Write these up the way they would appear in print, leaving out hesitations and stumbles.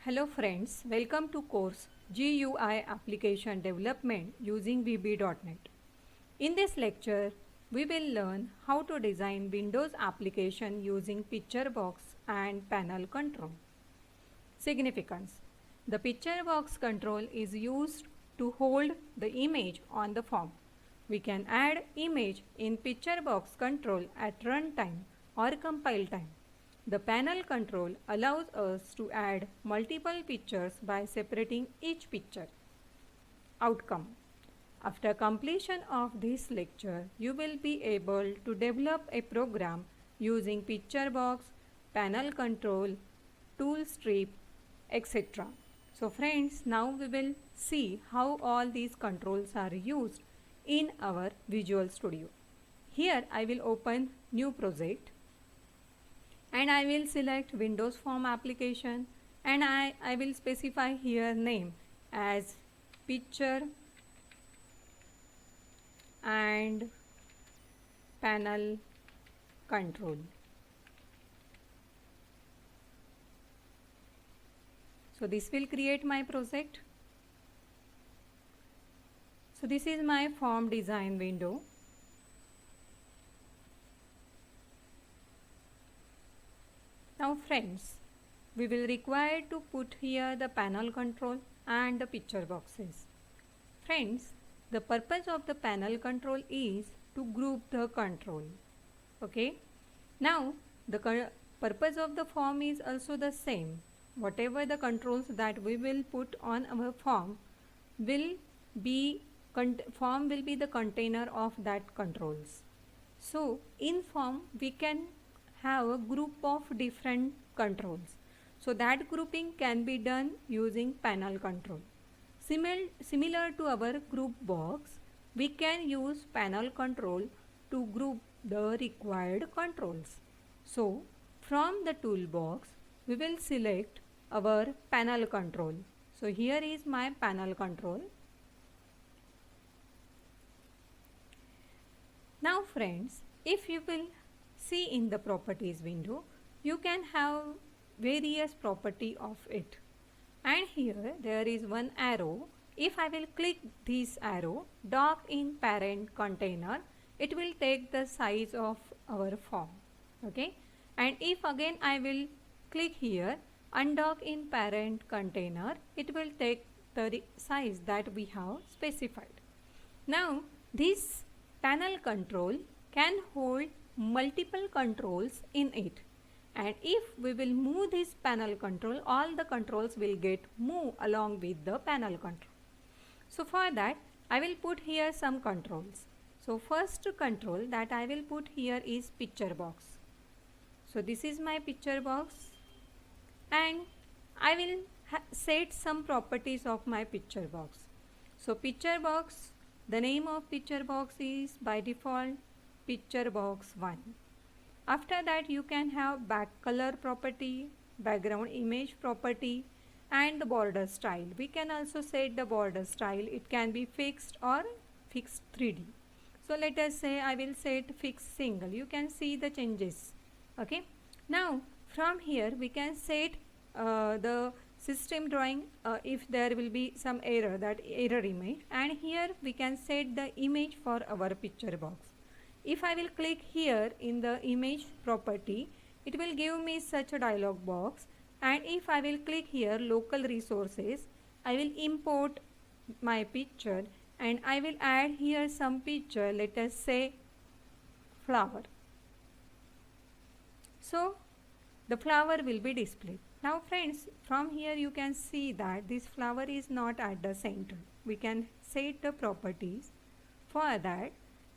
Hello friends, welcome to course GUI Application Development using VB.NET. In this lecture, we will learn how to design Windows application using picture box and panel control. Significance: the picture box control is used to hold the image on the form. We can add image in picture box control at runtime or compile time. The panel control allows us to add multiple pictures by separating each picture. Outcome: after completion of this lecture, you will be able to develop a program using picture box, panel control, tool strip, etc. So friends, now we will see how all these controls are used in our Visual Studio. Here I will open new project and I will select Windows Form application and I will specify here name as picture and panel control. So this will create my project. So this is my form design window. Now friends, we will require to put here the panel control and the picture boxes. Friends, the purpose of the panel control is to group the control. Okay. Now the purpose of the form is also the same. Whatever the controls that we will put on our form will be the container of that controls. So in form we can have a group of different controls. So that grouping can be done using panel control. Similar to our group box, we can use panel control to group the required controls. So from the toolbox, we will select our panel control. So here is my panel control. Now friends, if you will see in the properties window, you can have various property of it. And here there is one arrow. If I will click this arrow, dock in parent container, it will take the size of our form. Okay. And if again I will click here, undock in parent container, it will take the size that we have specified. Now this panel control can hold multiple controls in it, and if we will move this panel control, all the controls will get moved along with the panel control. So for that I will put here some controls. So first control that I will put here is picture box. So this is my picture box and I will set some properties of my picture box. So picture box, the name of picture box is by default picture box 1. After that you can have back color property, background image property and the border style. We can also set the border style. It can be fixed or fixed 3D. So let us say I will set fixed single. You can see the changes. Okay. Now from here we can set the system drawing if there will be some error, that error image, and here we can set the image for our picture box. If I will click here in the image property, it will give me such a dialog box, and if I will click here local resources, I will import my picture and I will add here some picture, let us say flower. So the flower will be displayed. Now friends, from here you can see that this flower is not at the center. We can set the properties. For that,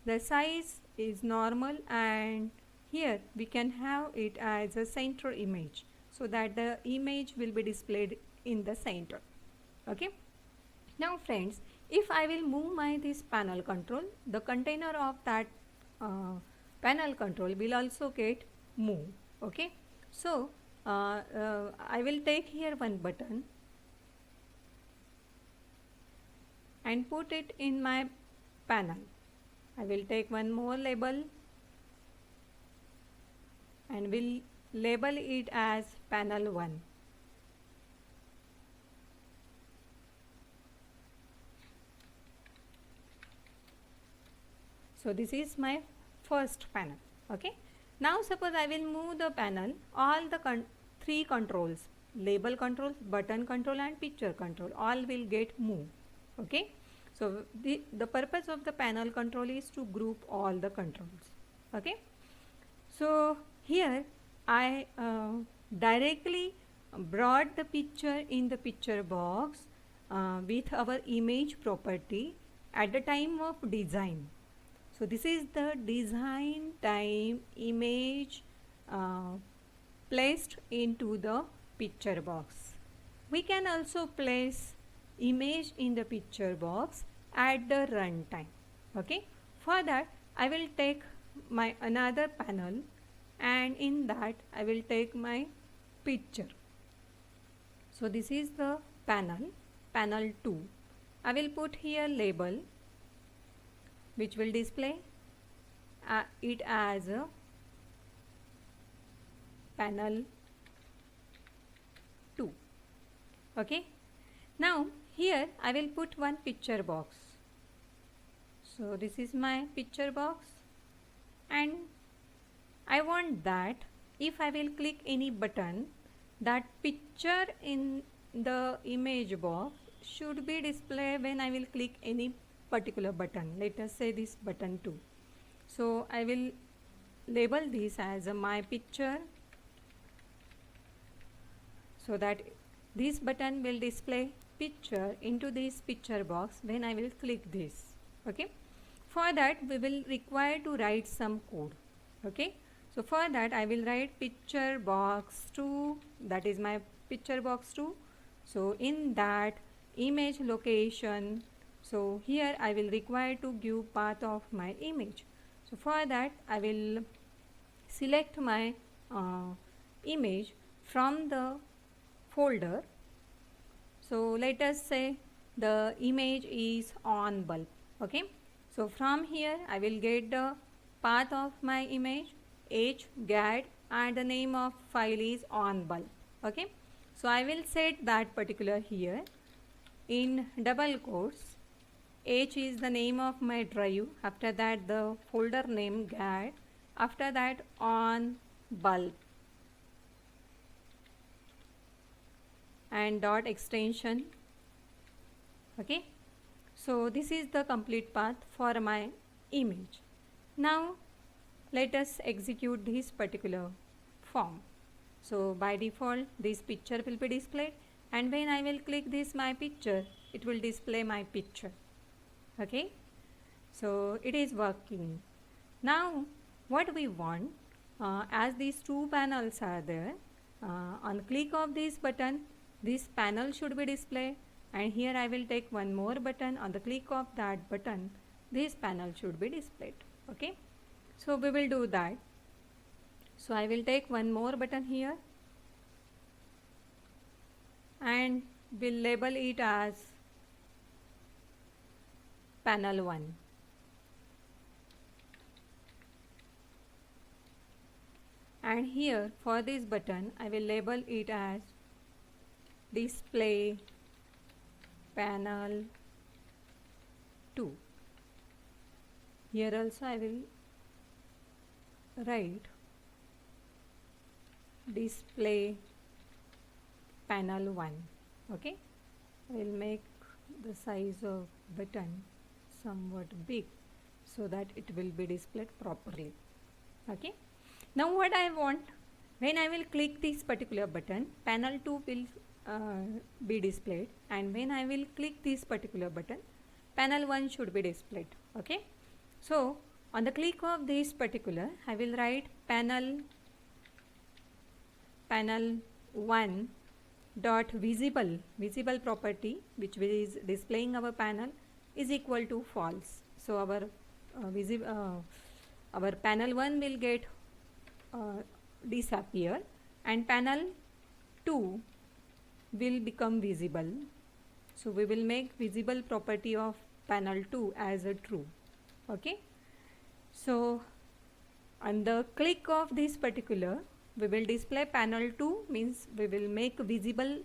the size is normal and here we can have it as a center image so that the image will be displayed in the center. Okay. Now friends, if I will move my this panel control, the container of that panel control will also get moved. Okay. So I will take here one button and put it in my panel. I will take one more label and will label it as panel 1. So this is my first panel. Okay. Now suppose I will move the panel, all the three controls, label control, button control and picture control, all will get moved. Okay. So the purpose of the panel control is to group all the controls. Okay. So here I directly brought the picture in the picture box with our image property at the time of design. So this is the design time image placed into the picture box. We can also place image in the picture box at the runtime. Okay. For that I will take my another panel and in that I will take my picture. So this is the panel 2. I will put here label which will display it as a panel 2. Okay. Now here I will put one picture box. So this is my picture box and I want that if I will click any button, that picture in the image box should be displayed when I will click any particular button. Let us say this button 2. So I will label this as my picture, so that this button will display picture into this picture box when I will click this. Okay. For that we will require to write some code. Okay. So for that I will write picture box 2, that is my picture box 2. So in that image location, so here I will require to give path of my image. So for that I will select my image from the folder. So let us say the image is on bulb. Okay. So from here I will get the path of my image, HGAD, and the name of file is on bulb. Okay. So I will set that particular here in double quotes. H is the name of my drive, after that the folder name GAD, after that on bulb and dot extension. Okay. So this is the complete path for my image. Now let us execute this particular form. So by default this picture will be displayed, and when I will click this my picture, it will display my picture. Okay. So it is working. Now what we want, as these two panels are there, on click of this button this panel should be displayed, and here I will take one more button. On the click of that button this panel should be displayed. Okay. So we will do that. So I will take one more button here and will label it as panel 1. And here for this button I will label it as display panel 2. Here also I will write display panel 1. Okay. I will make the size of button somewhat big so that it will be displayed properly. Okay. Now what I want, when I will click this particular button, panel 2 will be displayed, and when I will click this particular button, panel 1 should be displayed. Okay. So on the click of this particular, I will write panel 1 dot visible property, which is displaying our panel, is equal to false. So our panel 1 will get disappear, and panel 2 will become visible. So we will make visible property of panel 2 as a true. Okay. So on the click of this particular, we will display panel 2, means we will make visible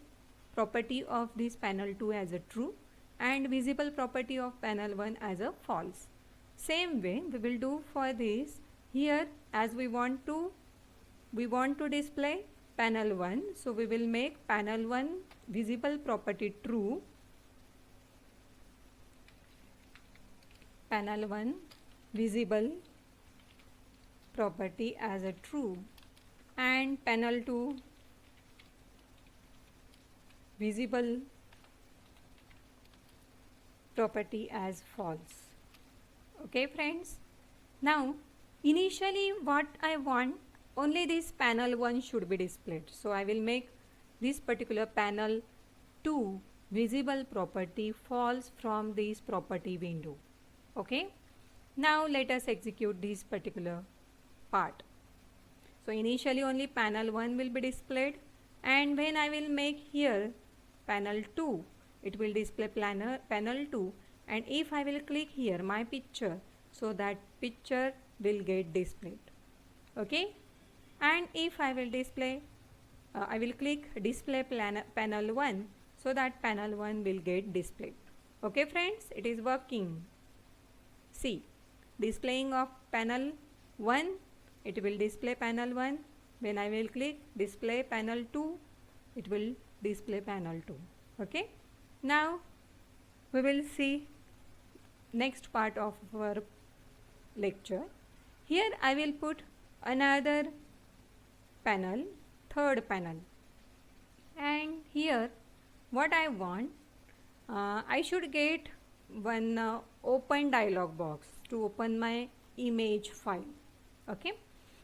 property of this panel 2 as a true and visible property of panel 1 as a false. Same way we will do for this. Here, as we want to display panel 1, so we will make panel 1 visible property true, panel 1 visible property as a true, and panel 2 visible property as false. Okay friends, now initially what I want, only this panel 1 should be displayed, so I will make this particular panel 2 visible property false from this property window. Okay, now let us execute this particular part. So initially only panel 1 will be displayed, and when I will make here panel 2, it will display panel 2, and if I will click here my picture, so that picture will get displayed. Okay, and if I will display I will click display panel 1, so that panel 1 will get displayed. Okay friends, it is working. See, displaying of panel 1, it will display panel 1. When I will click display panel 2, it will display panel 2. Okay, now we will see next part of our lecture. Here I will put another panel, third panel, and here what I want, I should get one open dialog box to open my image file. Okay,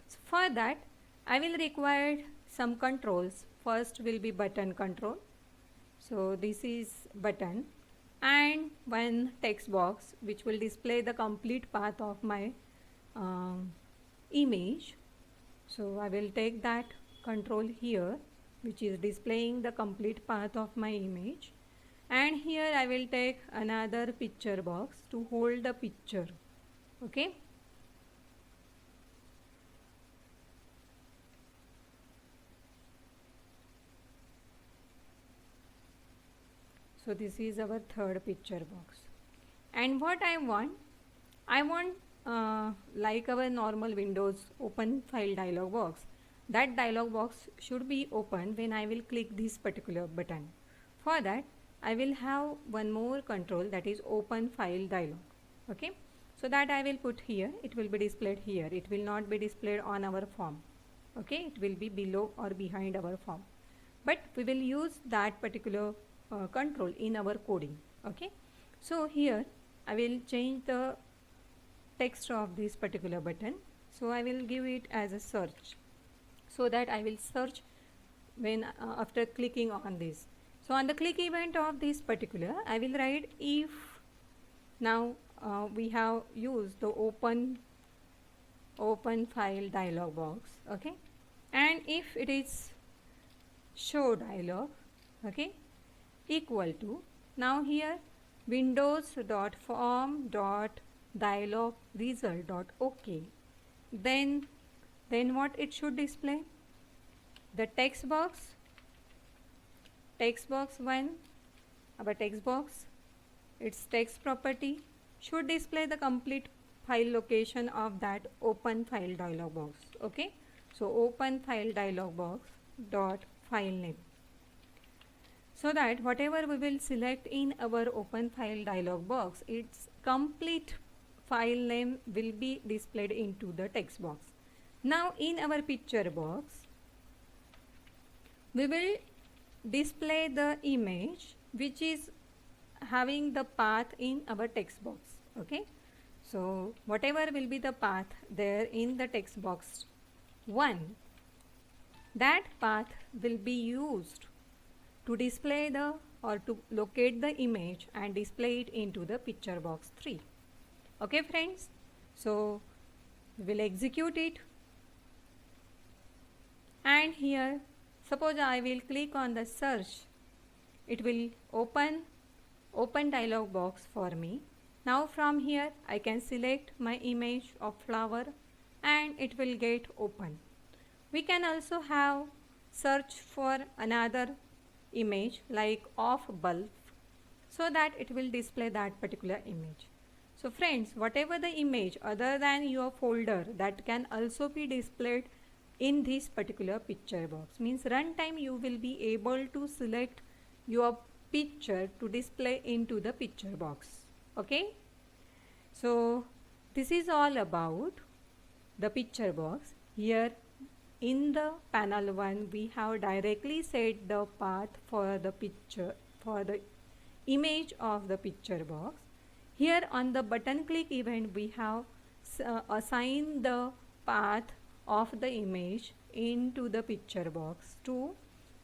so for that I will require some controls. First will be button control, so this is button, and one text box which will display the complete path of my image. So I will take that control here, which is displaying the complete path of my image, and here I will take another picture box to hold the picture. Okay, so this is our third picture box. And what I want like our normal Windows open file dialog box, that dialog box should be opened when I will click this particular button. For that I will have one more control, that is open file dialog. Okay, so that I will put here, it will be displayed here, it will not be displayed on our form. Okay, it will be below or behind our form, but we will use that particular control in our coding. Okay, so here I will change the text of this particular button, so I will give it as a search, so that I will search when after clicking on this. So on the click event of this particular, I will write if. Now we have used the open file dialog box. Okay, and if it is show dialog, okay, equal to, now here windows.form.dialog result.ok, then what it should display, the text box 1, our text box, its text property should display the complete file location of that open file dialog box. Okay, so open file dialog box dot file name, so that whatever we will select in our open file dialog box, its complete file name will be displayed into the text box. Now in our picture box, we will display the image which is having the path in our text box. Okay, so whatever will be the path there in the text box 1, that path will be used to display the or to locate the image and display it into the picture box 3. Okay friends, so we will execute it, and here suppose I will click on the search, it will open dialog box for me. Now from here I can select my image of flower and it will get open. We can also have search for another image like of bulb, so that it will display that particular image. So friends, whatever the image other than your folder that can also be displayed in this particular picture box, means runtime you will be able to select your picture to display into the picture box. Okay, so this is all about the picture box. Here in the panel 1 we have directly set the path for the picture, for the image of the picture box. Here on the button click event we have assigned the path of the image into the picture box too,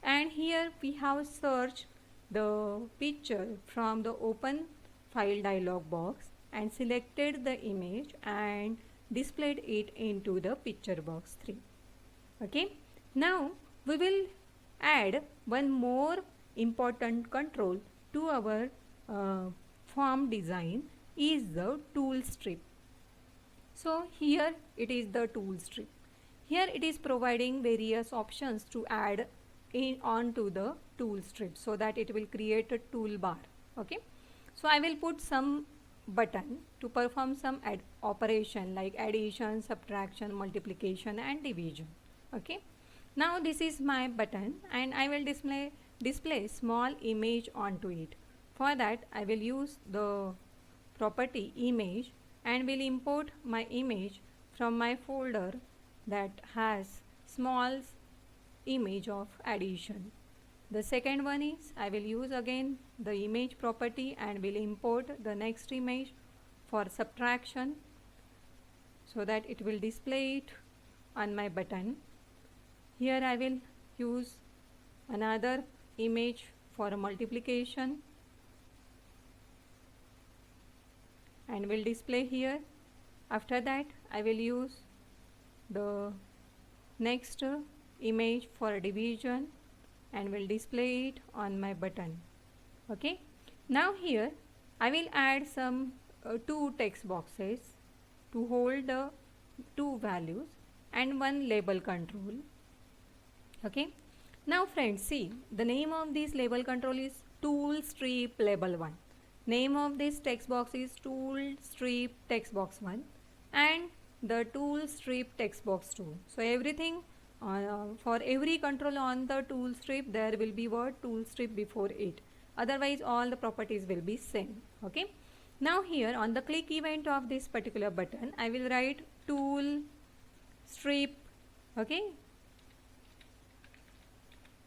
and here we have searched the picture from the open file dialog box and selected the image and displayed it into the picture box 3. Okay, now we will add one more important control to our form design, is the tool strip. So here it is the tool strip. Here it is providing various options to add in onto the tool strip so that it will create a toolbar. Okay, so I will put some button to perform some operation like addition, subtraction, multiplication and division. Okay, now this is my button and I will display small image onto it. For that I will use the property image and will import my image from my folder that has small image of addition. The second one is I will use again the image property and will import the next image for subtraction so that it will display it on my button. Here I will use another image for multiplication and will display here. After that I will use the next image for division and will display it on my button. Okay, now here I will add some two text boxes to hold the two values and one label control. Okay, now friends, see, the name of this label control is tool strip label 1. Name of this text box is tool strip text box 1 and the tool strip text box 2. So everything for every control on the tool strip there will be word tool strip before it, otherwise all the properties will be same. Okay, now here on the click event of this particular button I will write tool strip, okay,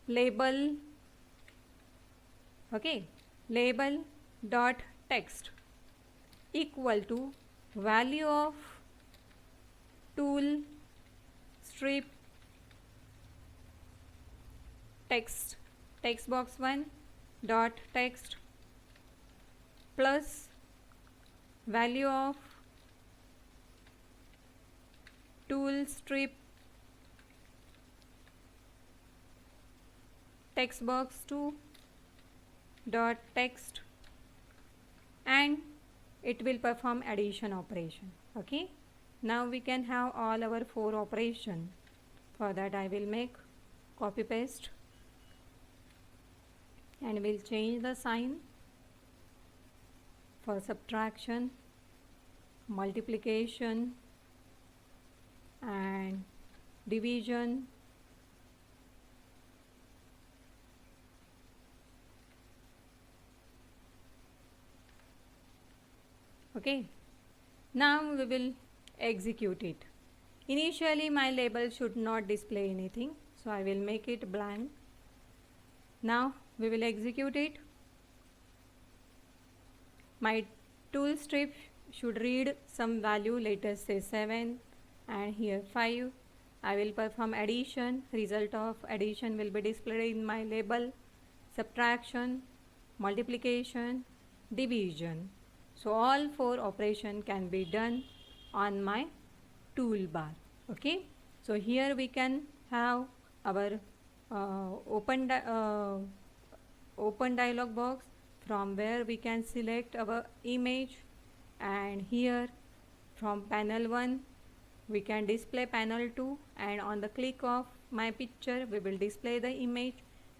label, okay, label dot text equal to value of tool strip text box 1 dot text plus value of tool strip text box 2 dot text, and it will perform addition operation. Okay, now we can have all our 4 operation. For that I will make copy paste and will change the sign for subtraction, multiplication and division. Okay, now we will execute it. Initially my label should not display anything, so I will make it blank. Now we will execute it. My tool strip should read some value, let us say 7 and here 5. I will perform addition, result of addition will be displayed in my label, subtraction, multiplication, division. So all 4 operations can be done on my toolbar. Okay, so here we can have our open dialog box from where we can select our image, and here from panel 1 we can display panel 2, and on the click of my picture we will display the image,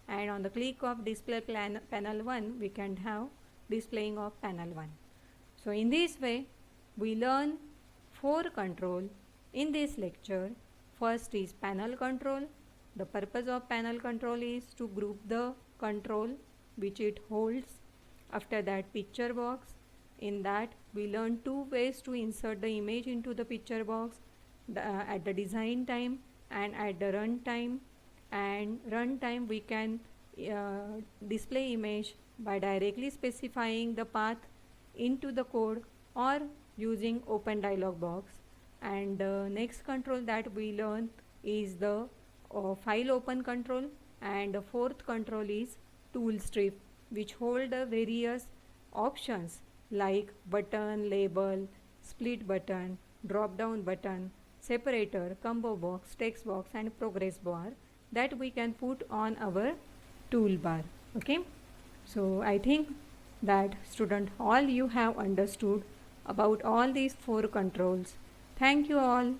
and on the click of display panel 1 we can have displaying of panel 1. So in this way we learn 4 control in this lecture. First is panel control. The purpose of panel control is to group the control which it holds. After that, picture box. In that we learn 2 ways to insert the image into the picture box, at the design time and at the run time. And run time we can display image by directly specifying the path into the code or using open dialog box. And next control that we learn is the file open control, and the fourth control is tool strip, which hold various options like button, label, split button, drop down button, separator, combo box, text box and progress bar that we can put on our toolbar. Okay, so I think that student all you have understood about all these 4 controls. Thank you all.